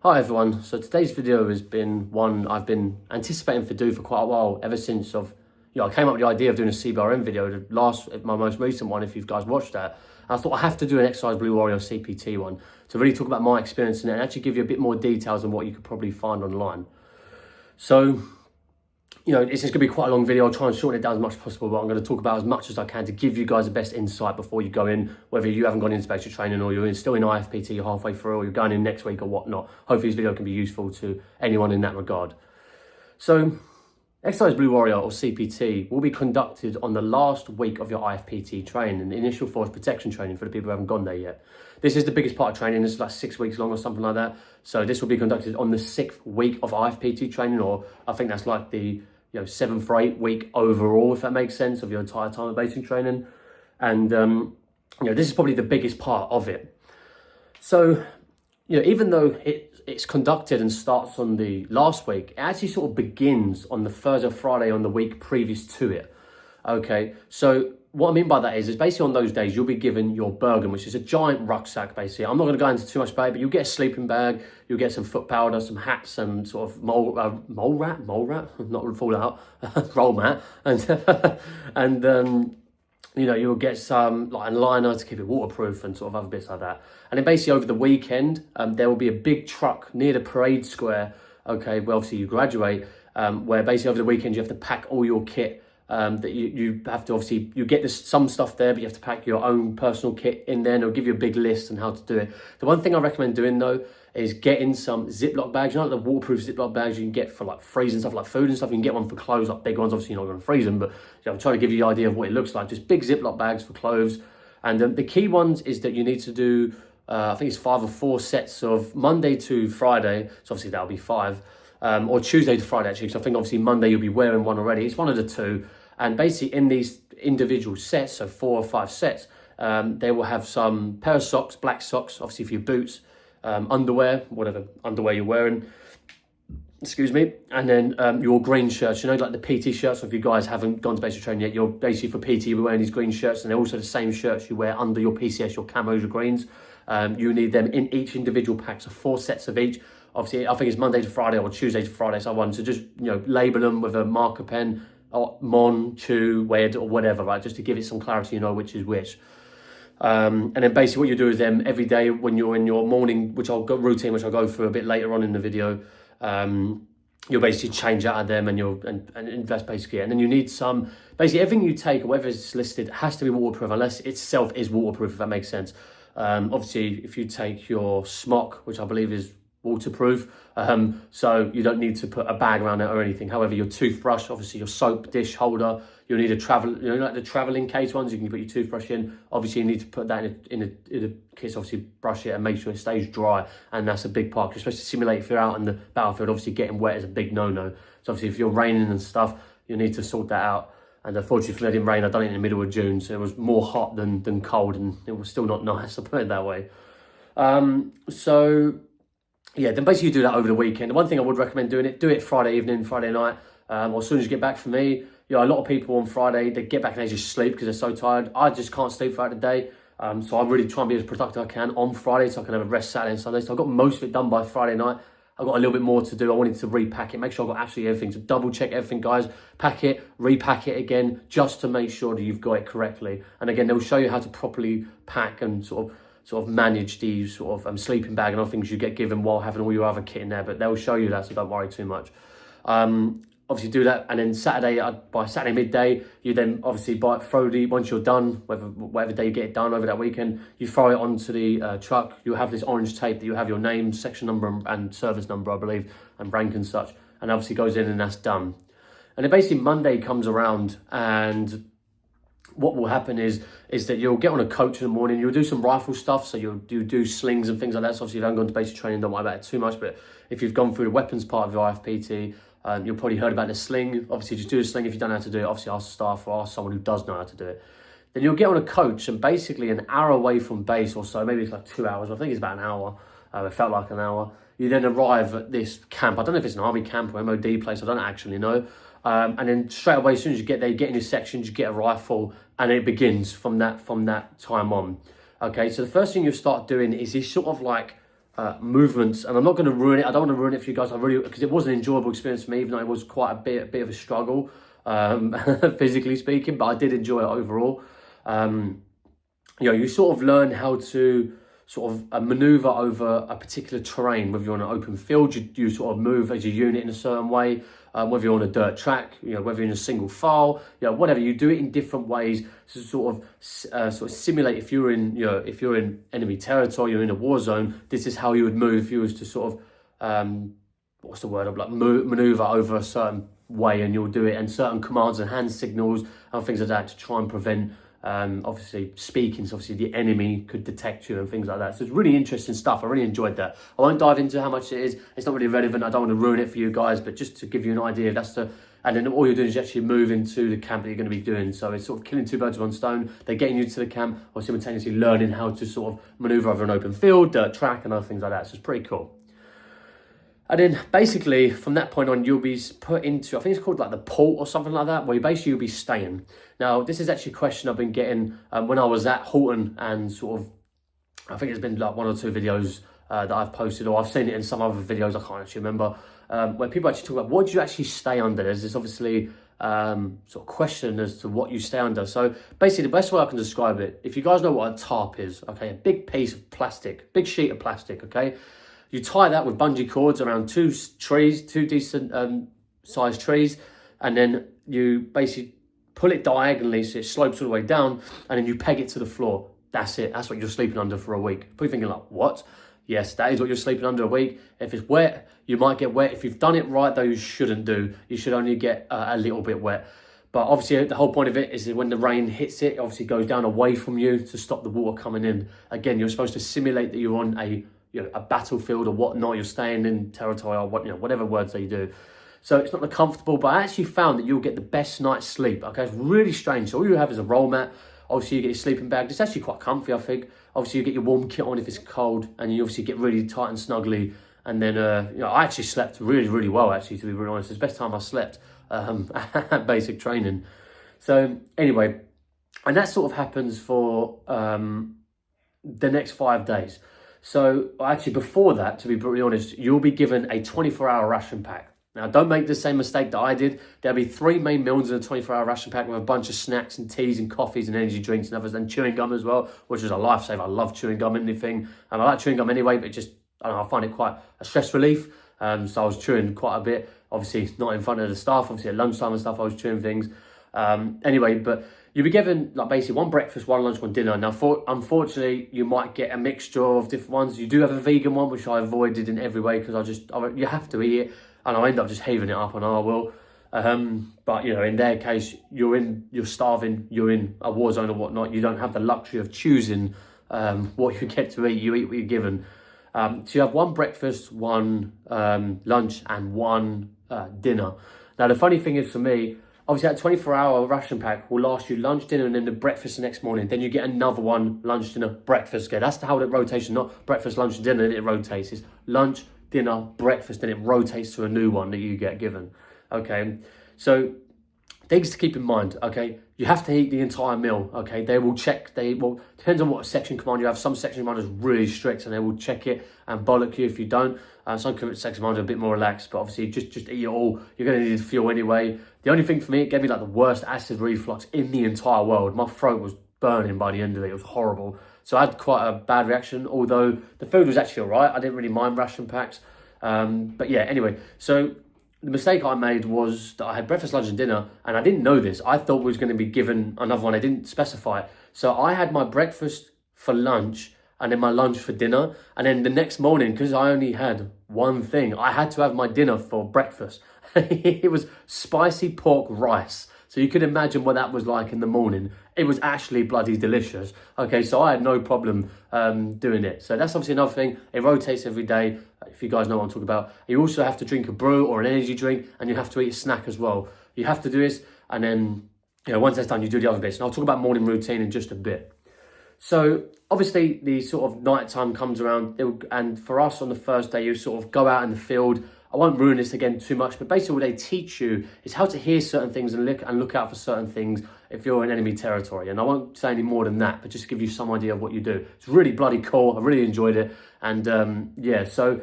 Hi everyone, so today's video has been one I've been anticipating to do for quite a while, ever since I came up with the idea of doing a CBRN video, my most recent one, if you guys watched that. I thought I have to do an Exercise Blue Warrior CPT one to really talk about my experience in it and actually give you a bit more details on what you could probably find online. So, it's just going to be quite a long video. I'll try and shorten it down as much as possible, but I'm going to talk about as much as I can to give you guys the best insight before you go in, whether you haven't gone into basic training or you're still in IFPT, you're halfway through, or you're going in next week or whatnot. Hopefully this video can be useful to anyone in that regard. So, Exercise Blue Warrior or CPT will be conducted on the last week of your IFPT training, the initial force protection training for the people who haven't gone there yet. This is the biggest part of training. This is like 6 weeks long or something like that. So this will be conducted on the 6th week of IFPT training, or I think that's like the 7th or 8th week overall, if that makes sense, of your entire time of basic training. And this is probably the biggest part of it. So even though it's conducted and starts on the last week, it actually sort of begins on the Thursday or Friday on the week previous to it. Okay, so what I mean by that is basically on those days you'll be given your Bergen, which is a giant rucksack basically. I'm not going to go into too much about it, but you'll get a sleeping bag, you'll get some foot powder, some hats, some sort of mole rat, not fall out, roll mat, and you'll get some like a liner to keep it waterproof and sort of other bits like that. And then basically over the weekend, there will be a big truck near the parade square, okay, where obviously you graduate, where basically over the weekend you have to pack all your kit. That you have to obviously, you get some stuff there, but you have to pack your own personal kit in there, and it'll give you a big list on how to do it. The one thing I recommend doing though is getting some Ziploc bags, like the waterproof Ziploc bags you can get for like freezing stuff like food and stuff. You can get one for clothes, like big ones, obviously you're not going to freeze them, but I'm trying to give you the idea of what it looks like. Just big Ziploc bags for clothes. And the key ones is that you need to do, I think it's 5 or 4 sets of Monday to Friday, so obviously that'll be 5. Or Tuesday to Friday actually, because I think obviously Monday you'll be wearing one already. It's one of the two. And basically in these individual sets, so 4 or 5 sets, they will have some pair of socks, black socks, obviously for your boots, underwear, whatever underwear you're wearing, excuse me, and then your green shirts, like the PT shirts. So if you guys haven't gone to basic training yet, you're basically for PT, you're wearing these green shirts, and they're also the same shirts you wear under your PCS, your camos, your greens. You need them in each individual pack, so 4 sets of each. Obviously, I think it's Monday to Friday or Tuesday to Friday, so I want to just, label them with a marker pen, or Mon, Chew, Wed, or whatever, right? Just to give it some clarity, which is which. And then basically what you do is then every day when you're in your morning, which I'll go through a bit later on in the video, you'll basically change out of them and that's basically it. And then you need some, basically everything you take, or whatever is listed, has to be waterproof unless itself is waterproof, if that makes sense. Obviously, if you take your smock, which I believe is waterproof, so you don't need to put a bag around it or anything. However, your toothbrush, obviously your soap dish holder, you'll need like the traveling case ones, you can put your toothbrush in. Obviously you need to put that in a case, obviously brush it and make sure it stays dry, and that's a big part, especially simulate if you're out in the battlefield. Obviously getting wet is a big no-no, so obviously if you're raining and stuff, you need to sort that out. And unfortunately, it didn't rain. I done it in the middle of June, so it was more hot than cold, and it was still not nice, I'll put it that way. Yeah, then basically you do that over the weekend. The one thing I would recommend do it Friday evening, Friday night, or as soon as you get back. For me, a lot of people on Friday, they get back and they just sleep because they're so tired. I just can't sleep throughout the day, so I really try and be as productive as I can on Friday so I can have a rest Saturday and Sunday. So I got most of it done by Friday night. I've got a little bit more to do. I wanted to repack it, make sure I've got absolutely everything. So double check everything, guys. Pack it, repack it again, just to make sure that you've got it correctly. And again, they'll show you how to properly pack and sort of manage these sort of sleeping bag and other things you get given while having all your other kit in there, but they'll show you that, so don't worry too much. Obviously do that, and then Saturday, by Saturday midday, you then obviously once you're done, whatever day you get it done over that weekend, you throw it onto the truck. You'll have this orange tape that you have your name, section number, and service number, I believe, and rank and such, and obviously goes in and that's done. And then basically Monday comes around, and what will happen is that you'll get on a coach in the morning, you'll do some rifle stuff, so you'll do slings and things like that. So obviously if you haven't gone to basic training, don't worry about it too much, but if you've gone through the weapons part of your IFPT, you'll probably heard about the sling. Obviously just do a sling. If you don't know how to do it, obviously ask staff or ask someone who does know how to do it. Then you'll get on a coach, and basically an hour away from base or so, maybe it's like 2 hours, I think it's about an hour, it felt like an hour, you then arrive at this camp. I don't know if it's an army camp or MOD place, I don't actually know. And then straight away, as soon as you get there, you get in your sections, you get a rifle, and it begins from that time on. Okay, so the first thing you start doing is this sort of like movements, and I'm not going to ruin it. I don't want to ruin it for you guys. Because it was an enjoyable experience for me, even though it was quite a bit of a struggle, physically speaking. But I did enjoy it overall. You sort of learn how to sort of maneuver over a particular terrain. Whether you're on an open field, you sort of move as a unit in a certain way. Whether you're on a dirt track, whether you're in a single file, whatever, you do it in different ways to sort of simulate if you're in enemy territory, you're in a war zone. This is how you would move if you was to sort of maneuver over a certain way, and you'll do it, and certain commands and hand signals and things like that to try and prevent. Obviously speaking, so obviously the enemy could detect you and things like that. So it's really interesting stuff. I really enjoyed that. I won't dive into how much it is. It's not really relevant. I don't want to ruin it for you guys, but just to give you an idea, and then all you're doing is actually move into the camp that you're going to be doing. So it's sort of killing two birds with one stone. They're getting you to the camp or simultaneously learning how to sort of maneuver over an open field, dirt track and other things like that. So it's pretty cool. And then basically from that point on, you'll be put into, I think it's called like the port or something like that, where you'll be staying. Now, this is actually a question I've been getting when I was at Halton, and sort of, I think it's been like 1 or 2 videos that I've posted, or I've seen it in some other videos, I can't actually remember, where people actually talk about what do you actually stay under. There's this obviously sort of question as to what you stay under. So basically the best way I can describe it, if you guys know what a tarp is, okay, a big piece of plastic, big sheet of plastic, okay? You tie that with bungee cords around 2 decent sized trees, and then you basically pull it diagonally so it slopes all the way down, and then you peg it to the floor. That's it. That's what you're sleeping under for a week. Probably thinking like, what? Yes, that is what you're sleeping under a week. If it's wet, you might get wet. If you've done it right, though, you shouldn't do. You should only get a little bit wet. But obviously, the whole point of it is that when the rain hits it, obviously goes down away from you to stop the water coming in. Again, you're supposed to simulate that you're on a battlefield or whatnot. You're staying in territory or whatever words they do. So it's not the comfortable, but I actually found that you'll get the best night's sleep. Okay, it's really strange. So all you have is a roll mat. Obviously, you get your sleeping bag. It's actually quite comfy, I think. Obviously, you get your warm kit on if it's cold, and you obviously get really tight and snuggly. And then, I actually slept really, really well, actually, to be really honest. It's the best time I slept at basic training. So anyway, and that sort of happens for the next 5 days. So actually, before that, to be brutally honest, you'll be given a 24-hour ration pack. Now, don't make the same mistake that I did. There'll be 3 main meals in a 24-hour ration pack with a bunch of snacks and teas and coffees and energy drinks and others, and chewing gum as well, which is a lifesaver. I love chewing gum, anything. I like chewing gum anyway, but just, I don't know, I find it quite a stress relief. So I was chewing quite a bit. Obviously, not in front of the staff. Obviously, at lunchtime and stuff, I was chewing things. Anyway, but you'll be given like basically 1 breakfast, 1 lunch, 1 dinner. Now, unfortunately, you might get a mixture of different ones. You do have a vegan one, which I avoided in every way because you have to eat it. And I end up just heaving it up on our will. But, in their case, you're starving, you're in a war zone or whatnot. You don't have the luxury of choosing what you get to eat. You eat what you're given. So you have 1 breakfast, 1 lunch, and 1 dinner. Now, the funny thing is for me, obviously that 24-hour ration pack will last you lunch, dinner, and then the breakfast the next morning. Then you get another one, lunch, dinner, breakfast. Okay, that's how it rotation, not breakfast, lunch, dinner, and it rotates. It's lunch, dinner, breakfast, then it rotates to a new one that you get given. Okay, so things to keep in mind. Okay, you have to eat the entire meal. Okay, depends on what section command you have. Some section commanders are really strict and they will check it and bollock you if you don't. Some section commanders are a bit more relaxed, but obviously just eat it all. You're going to need fuel anyway. The only thing for me, it gave me like the worst acid reflux in the entire world. My throat was burning by the end of it. It was horrible. So I had quite a bad reaction, although the food was actually all right. I didn't really mind ration packs. But yeah, anyway, so the mistake I made was that I had breakfast, lunch and dinner, and I didn't know this. I thought we was going to be given another one. I didn't specify it. So I had my breakfast for lunch and then my lunch for dinner. And then the next morning, because I only had one thing, I had to have my dinner for breakfast. It was spicy pork rice. So you could imagine what that was like in the morning. It was actually bloody delicious. Okay, so I had no problem doing it. So that's obviously another thing. It rotates every day, if you guys know what I'm talking about. You also have to drink a brew or an energy drink, and you have to eat a snack as well. You have to do this, and then once that's done, you do the other bits. And I'll talk about morning routine in just a bit. So obviously the sort of night time comes around, and for us on the first day, you sort of go out in the field I won't ruin this again too much, but basically what they teach you is how to hear certain things and look out for certain things if you're in enemy territory. And I won't say any more than that, but just to give you some idea of what you do. It's really bloody cool. I really enjoyed it. And yeah, so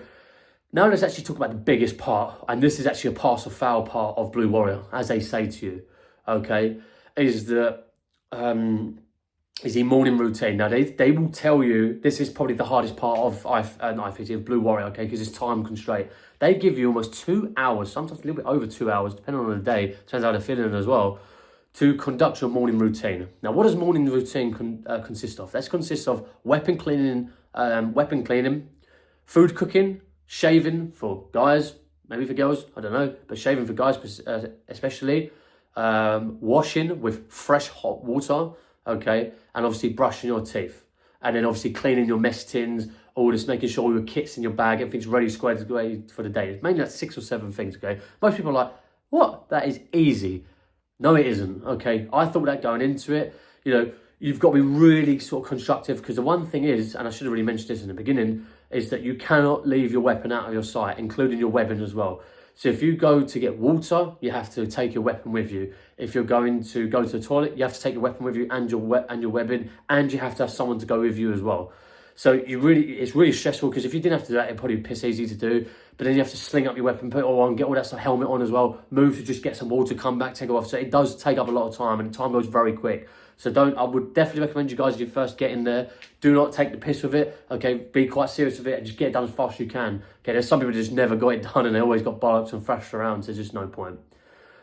now let's actually talk about the biggest part. And this is actually a pass or fail part of Blue Warrior, as they say to you, okay, is the morning routine. Now, they will tell you this is probably the hardest part of IFPT, of Blue Warrior, okay, because it's time constraint. They give you almost 2 hours, sometimes a little bit over 2 hours, depending on the day, depends how they're feeling as well, to conduct your morning routine. Now, what does morning routine consist of? That consists of weapon cleaning, food cooking, shaving for guys, maybe for girls, I don't know, but shaving for guys especially, washing with fresh hot water, okay, and obviously brushing your teeth, and then obviously cleaning your mess tins, all this, making sure your kit's in your bag, everything's ready, squared away for the day. It's mainly like 6 or 7 things, okay? Most people are like, what? That is easy. No, it isn't, okay? I thought that going into it, you know, you've got to be really sort of constructive, because the one thing is, and I should have really mentioned this in the beginning, is that you cannot leave your weapon out of your sight, including your weapon as well. So if you go to get water, you have to take your weapon with you. If you're going to go to the toilet, you have to take your weapon with you and your weapon, and you have to have someone to go with you as well. So it's really stressful, because if you didn't have to do that, it'd probably be piss easy to do. But then you have to sling up your weapon, put it all on, get all that stuff, helmet on as well, move to just get some water, come back, take it off. So it does take up a lot of time, and time goes very quick. So I would definitely recommend you guys, if you first get in there, do not take the piss with it, okay? Be quite serious with it and just get it done as fast as you can. Okay, there's some people who just never got it done and they always got bollocks and thrashed around, so there's just no point.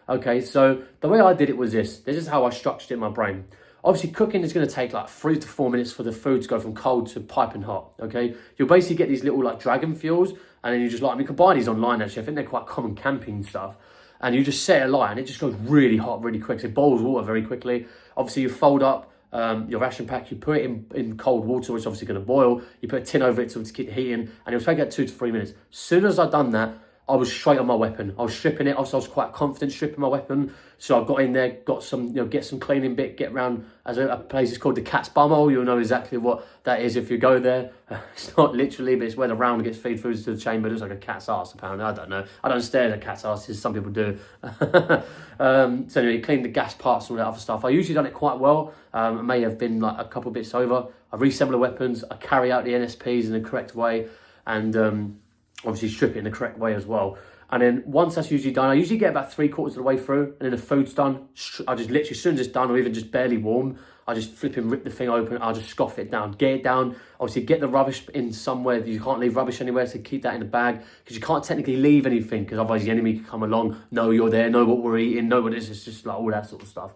Okay, so the way I did it was this. This is how I structured it in my brain. Obviously, cooking is going to take like 3 to 4 minutes for the food to go from cold to piping hot, okay? You'll basically get these little like dragon fuels, and then you just light them. You can buy these online, actually. I think they're quite common camping stuff. And you just set it alight, and it just goes really hot really quick. So it boils water very quickly. Obviously, you fold up your ration pack, you put it in cold water, which is obviously going to boil. You put a tin over it to keep the heat in, and it'll take about 2 to 3 minutes. As soon as I'd done that, I was straight on my weapon. I was stripping it. Obviously, I was quite confident stripping my weapon. So I got in there, got some, get some cleaning bit, get around as a place is called the Cat's Bumhole. You'll know exactly what that is if you go there. It's not literally, but it's where the round gets feed foods to the chamber. It looks like a cat's arse, apparently. I don't know. I don't stare at a cat's arse. Some people do. So anyway, you clean the gas parts and all that other stuff. I usually done it quite well. I may have been like a couple bits over. I reassemble the weapons. I carry out the NSPs in the correct way, and obviously strip it in the correct way as well. And then once that's usually done, I usually get about 3/4 of the way through, and then the food's done. I just literally, as soon as it's done, or even just barely warm, I just flip and rip the thing open. I'll just scoff it down, get it down. Obviously, get the rubbish in somewhere. You can't leave rubbish anywhere, so keep that in the bag, because you can't technically leave anything, because otherwise the enemy can come along, know you're there, know what we're eating, know what it is. It's just like all that sort of stuff.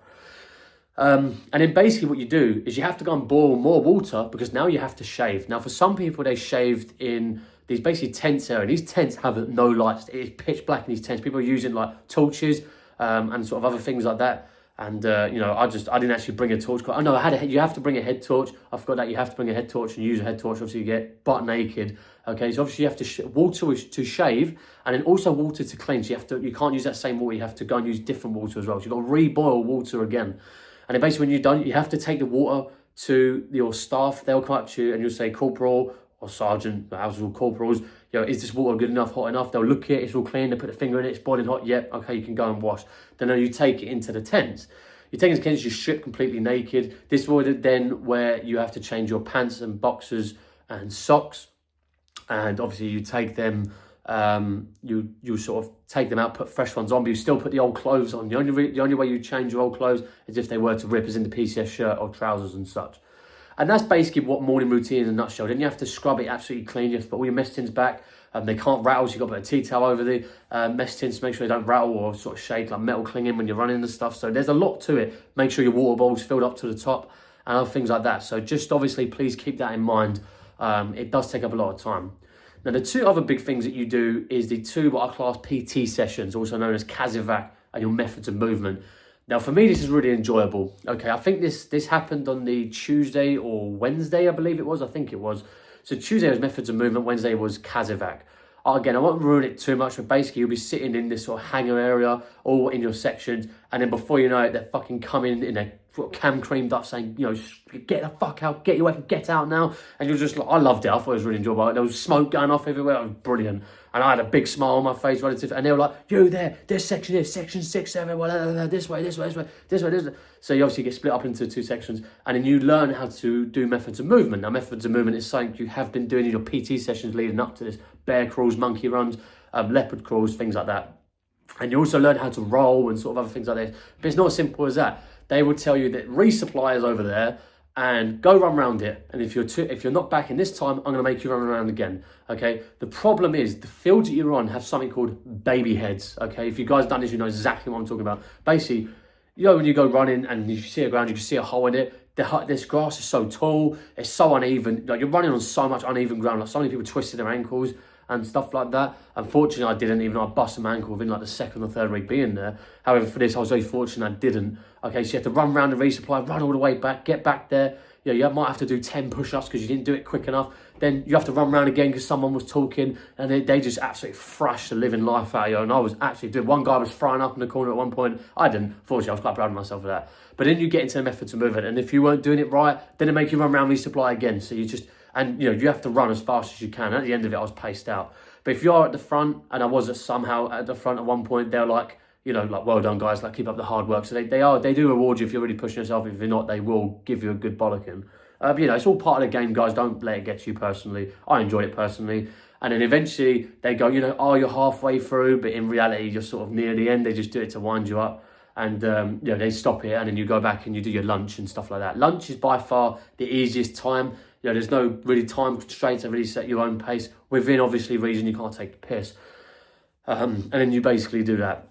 And then basically what you do is you have to go and boil more water, because now you have to shave. Now, for some people, they shaved in these basically tents area. These tents have no lights. It is pitch black in these tents. People are using like torches and sort of other things like that. And I didn't actually bring a torch. I know you have to bring a head torch. I forgot that you have to bring a head torch and use a head torch. Obviously, you get butt naked. Okay, so obviously you have to water to shave, and then also water to clean. So you can't use that same water. You have to go and use different water as well. So you've got to reboil water again. And then basically when you're done, you have to take the water to your staff. They'll come up to you and you'll say, corporal or sergeant, household corporals, is this water good enough, hot enough? They'll look at it, it's all clean, they put a finger in it, it's boiling hot, yep, okay, you can go and wash. Then you take it into the tents. You take it into the tents, you strip completely naked. This is then where you have to change your pants and boxers and socks. And obviously you take them, you sort of take them out, put fresh ones on, but you still put the old clothes on. The only way you change your old clothes is if they were to rip, as in the PCS shirt or trousers and such. And that's basically what morning routine in a nutshell. Then you have to scrub it absolutely clean. You have to put all your mess tins back. They can't rattle, so you've got to put a tea towel over the mess tins to make sure they don't rattle or sort of shake like metal clinging when you're running and stuff. So there's a lot to it. Make sure your water bowl's filled up to the top and other things like that. So just obviously please keep that in mind. It does take up a lot of time. Now the 2 other big things that you do is the 2 what I class PT sessions, also known as CASEVAC, and your methods of movement. Now, for me, this is really enjoyable. Okay, I think this happened on the Tuesday or Wednesday, I believe it was. I think it was. So Tuesday was methods of movement. Wednesday was CASEVAC. Again, I won't ruin it too much, but basically you'll be sitting in this sort of hangar area, all in your sections, and then before you know it, they're fucking coming in a sort of cam creamed up saying, you know, get the fuck out, get your weapon, get out now. And you're just like, I loved it. I thought it was really enjoyable. There was smoke going off everywhere. It was brilliant. And I had a big smile on my face relative. And they were like, you there, this section here, section 6, 7, this way, this way, this way, this way, this way. So you obviously get split up into 2 sections. And then you learn how to do methods of movement. Now, methods of movement is something you have been doing in your PT sessions leading up to this. Bear crawls, monkey runs, leopard crawls, things like that. And you also learn how to roll and sort of other things like this. But it's not as simple as that. They will tell you that resupply is over there and go run around it. And if you're not back in this time, I'm going to make you run around again. Okay. The problem is the fields that you're on have something called baby heads. Okay. If you guys done this, you know exactly what I'm talking about. Basically, you know, when you go running and you see a ground, you can see a hole in it. This grass is so tall, it's so uneven. Like, you're running on so much uneven ground. Like, so many people twisted their ankles and stuff like that. Unfortunately, I didn't, even though I busted my ankle within like the 2nd or 3rd week being there. However, for this, I was very fortunate I didn't. Okay, so you have to run around the resupply, run all the way back, get back there. You know, you might have to do 10 push-ups because you didn't do it quick enough. Then you have to run around again because someone was talking, and they just absolutely thrashed the living life out of you. And I was actually doing, one guy was frying up in the corner at one point. I didn't, fortunately, I was quite proud of myself for that. But then you get into the methods of movement, and if you weren't doing it right, then it make you run around resupply again. So you just, and you know, you have to run as fast as you can. At the end of it, I was paced out. But if you're at the front, and I was somehow at the front at one point, they're like, you know, like, well done, guys, like, keep up the hard work. So they do reward you if you're really pushing yourself. If you're not, they will give you a good bollocking. But, you know, it's all part of the game, guys. Don't let it get to you personally. I enjoyed it personally. And then eventually they go, you know, oh, you're halfway through, but in reality, you're sort of near the end. They just do it to wind you up. And, you know, they stop it, and then you go back and you do your lunch and stuff like that. Lunch is by far the easiest time. You know, there's no really time constraints. They really set your own pace within, obviously, reason. You can't take the piss. And then you basically do that.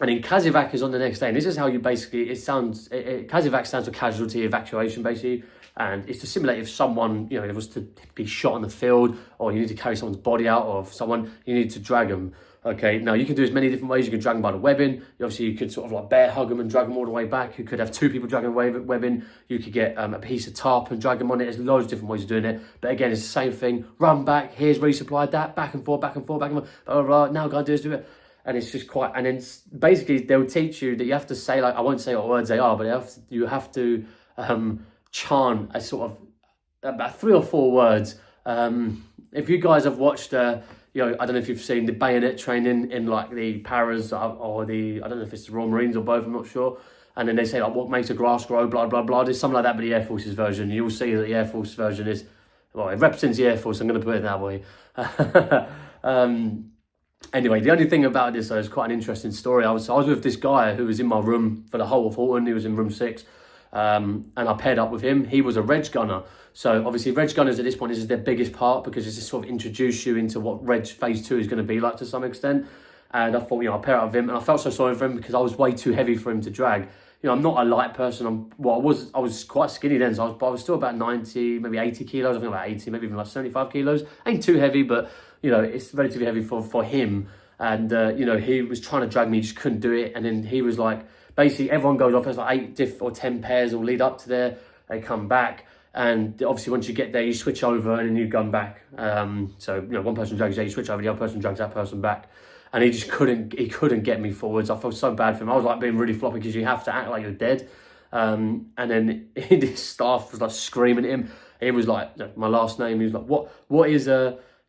And then Kazivac is on the next day. And this is how you basically, Kazivac stands for casualty evacuation, basically. And it's to simulate if someone, you know, it was to be shot in the field, or you need to carry someone's body out, or if someone, you need to drag them. Okay, now you can do as many different ways. You can drag them by the webbing. Obviously, you could sort of like bear hug them and drag them all the way back. You could have 2 people dragging the webbing. You could get a piece of tarp and drag them on it. There's loads of different ways of doing it. But again, it's the same thing. Run back. Here's resupply. That back and forth, back and forth, back and forth. Blah, blah, blah. Now go and do this, do it. And it's just quite. And then basically they'll teach you that you have to say, like, I won't say what words they are, but you have to chant a sort of about 3 or 4 words. If you guys have watched, you know, I don't know if you've seen the bayonet training in like the paras or the, I don't know if it's the Royal Marines or both, I'm not sure. And then they say like, what makes a grass grow, blah, blah, blah. There's something like that, but the Air Force's version. You'll see that the Air Force version is, well, it represents the Air Force, I'm going to put it that way. Anyway, the only thing about this, though, is quite an interesting story. I was with this guy who was in my room for the whole of Halton. He was in room 6. And I paired up with him. He was a reg gunner. So obviously reg gunners at this point, this is their biggest part, because it's to sort of introduce you into what reg phase 2 is going to be like to some extent. And I thought, you know, I'll pair up with him, and I felt so sorry for him because I was way too heavy for him to drag. You know, I'm not a light person. I was quite skinny then, so I was still about 90, maybe 80 kilos. I think about 80, maybe even like 75 kilos. Ain't too heavy, but you know, it's relatively heavy for him. And you know, he was trying to drag me, just couldn't do it. And then he was like, basically everyone goes off. There's like 8 or 10 pairs will lead up to there. They come back, and obviously once you get there, you switch over and then you gun back. So you know, one person drags you, you switch over, the other person drags that person back. And he just couldn't get me forwards. I felt so bad for him. I was like being really floppy because you have to act like you're dead. And then his staff was like screaming at him. He was like, you know, my last name. He was like, what is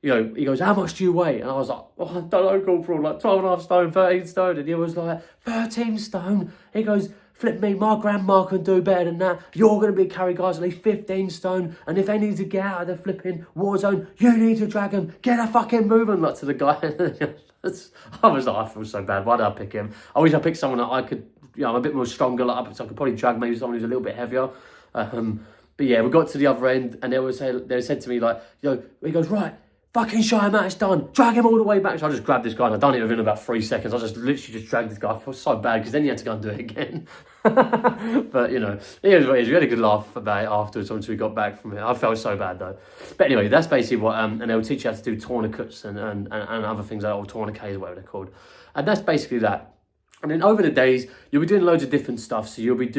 you know, he goes, how much do you weigh? And I was like, oh, I don't know, Corporal, like 12.5 stone, 13 stone. And he was like, 13 stone? He goes, flip me, my grandma can do better than that. You're going to be carry guys at least 15 stone. And if they need to get out of the flipping war zone, you need to drag them. Get a fucking moving, like to the guy. I was like, I feel so bad. Why did I pick him? I wish I picked someone that I could, you know, I'm a bit more stronger, like, so I could probably drag maybe someone who's a little bit heavier. But yeah, we got to the other end, and they said to me, like, you know, he goes, right, fucking show him out, it's done. Drag him all the way back. So I just grabbed this guy, and I'd done it within about 3 seconds. I just literally just dragged this guy. I felt so bad, because then you had to go and do it again. But, you know, it is what it is. We had a good laugh about it afterwards once we got back from it. I felt so bad, though. But anyway, that's basically what, and they'll teach you how to do tourniquets and other things like that, or tourniquets, or whatever they're called. And that's basically that. And then over the days, you'll be doing loads of different stuff. So you'll be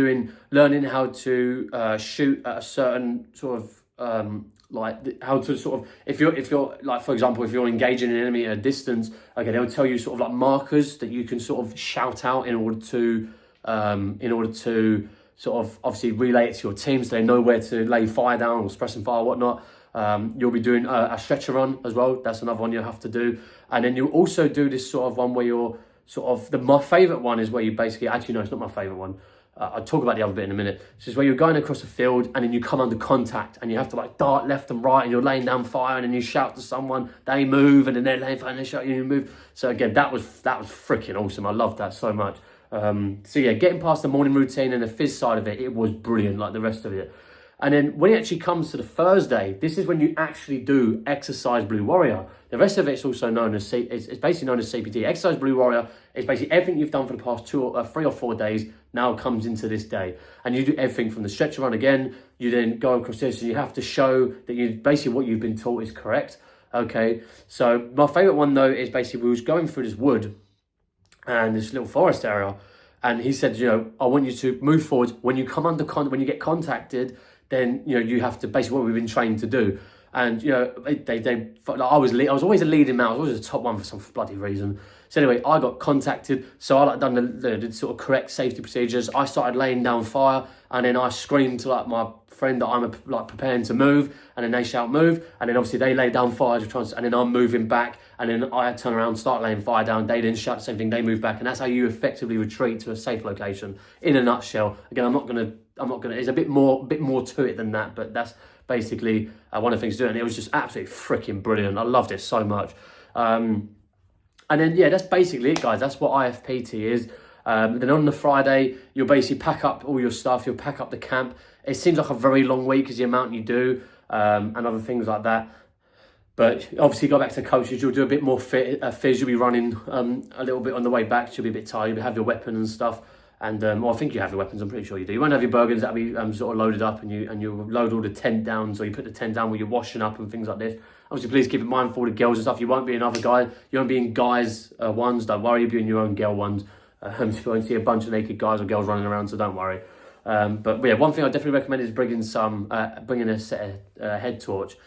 learning how to shoot at a certain sort of, like how to sort of, if you're like, for example, if you're engaging an enemy at a distance, okay, they'll tell you sort of like markers that you can sort of shout out in order to sort of obviously relay it to your team so they know where to lay fire down or suppress and fire, whatnot. You'll be doing a stretcher run as well. That's another one you'll have to do. And then you'll also do this sort of one where you're sort of, my favourite one is where you basically, actually no, it's not my favourite one. I'll talk about the other bit in a minute. This is where you're going across the field and then you come under contact and you have to like dart left and right and you're laying down fire and then you shout to someone, they move, and then they're laying fire and they shout you and you move. So again, that was freaking awesome. I loved that so much. So yeah, getting past the morning routine and the phys side of it, it was brilliant, like the rest of it. And then when it actually comes to the Thursday, this is when you actually do Exercise Blue Warrior. The rest of it's also known as, it's basically known as CPT. Exercise Blue Warrior is basically everything you've done for the past 3 or 4 days now comes into this day. And you do everything from the stretcher run again, you then go across this and you have to show that you basically what you've been taught is correct. Okay, so my favorite one though is basically we was going through this wood and this little forest area. And he said, you know, I want you to move forward. When you come under when you get contacted, then, you know, you have to basically what we've been trained to do. And, you know, I was always a leading man. I was always the top one for some bloody reason. So anyway, I got contacted. So I done the sort of correct safety procedures. I started laying down fire and then I screamed to like my friend that I'm like preparing to move, and then they shout move, and then obviously they lay down fire and then I'm moving back, and then I turn around, start laying fire down. They then shout the same thing, they move back, and that's how you effectively retreat to a safe location. In a nutshell. Again, I'm not gonna. There's a bit more to it than that, but that's basically one of the things to do, and it was just absolutely freaking brilliant. I loved it so much. And then yeah, that's basically it, guys. That's what IFPT is. Then on the Friday, you'll basically pack up all your stuff. You'll pack up the camp. It seems like a very long week because the amount you do and other things like that. But obviously, go back to coaches. You'll do a bit more phys. You'll be running a little bit on the way back. So you'll be a bit tired. You'll have your weapon and stuff. And well, I think you have your weapons. I'm pretty sure you do. You won't have your burgers that'll be sort of loaded up, and you load all the tent down. So you put the tent down where you're washing up and things like this. Obviously, please keep in mind for all the girls and stuff. You won't be another guy. You won't be in guys ones. Don't worry. You'll be in your own girl ones. So you won't see a bunch of naked guys or girls running around. So don't worry. But yeah, one thing I definitely recommend is bringing a set of head torch.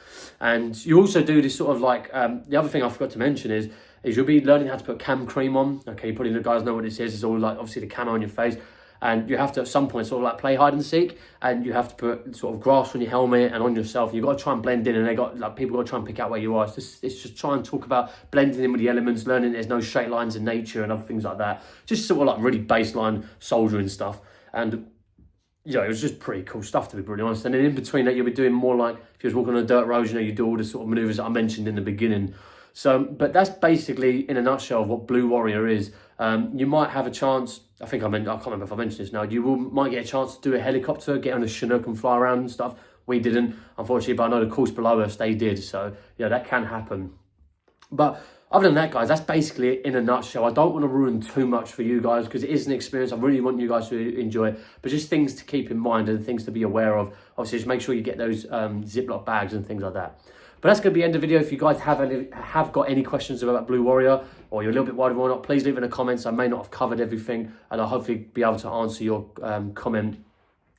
And you also do this sort of like the other thing I forgot to mention is you'll be learning how to put cam cream on. Okay, you probably the guys know what this is. It's all like obviously the camo on your face, and you have to at some point sort of like play hide and seek, and you have to put sort of grass on your helmet and on yourself. You've got to try and blend in, and they got like people got to try and pick out where you are. It's just try and talk about blending in with the elements, learning there's no straight lines in nature and other things like that. Just sort of like really baseline soldiering stuff. And you know, it was just pretty cool stuff, to be brutally honest. And then in between that, you'll be doing more like, if you was walking on a dirt road, you know, you do all the sort of manoeuvres that I mentioned in the beginning. So, but that's basically, in a nutshell, of what Blue Warrior is. You might have a chance, I can't remember if I mentioned this now, might get a chance to do a helicopter, get on a Chinook and fly around and stuff. We didn't, unfortunately, but I know the course below us, they did. So, yeah, that can happen. But other than that, guys, that's basically it in a nutshell. I don't want to ruin too much for you guys because it is an experience. I really want you guys to enjoy it, but just things to keep in mind and things to be aware of. Obviously, just make sure you get those Ziploc bags and things like that. But that's going to be the end of the video. If you guys have got any questions about Blue Warrior, or you're a little bit worried or not, please leave in the comments. I may not have covered everything, and I'll hopefully be able to answer your comment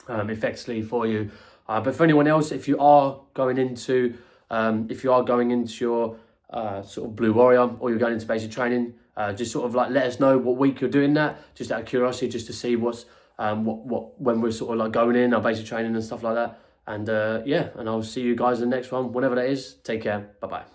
effectively for you. But for anyone else, if you are going into your sort of Blue Warrior, or you're going into basic training, just sort of like let us know what week you're doing that, just out of curiosity, just to see what's when we're sort of like going in our basic training and stuff like that. And yeah, and I'll see you guys in the next one, whenever that is. Take care. Bye bye.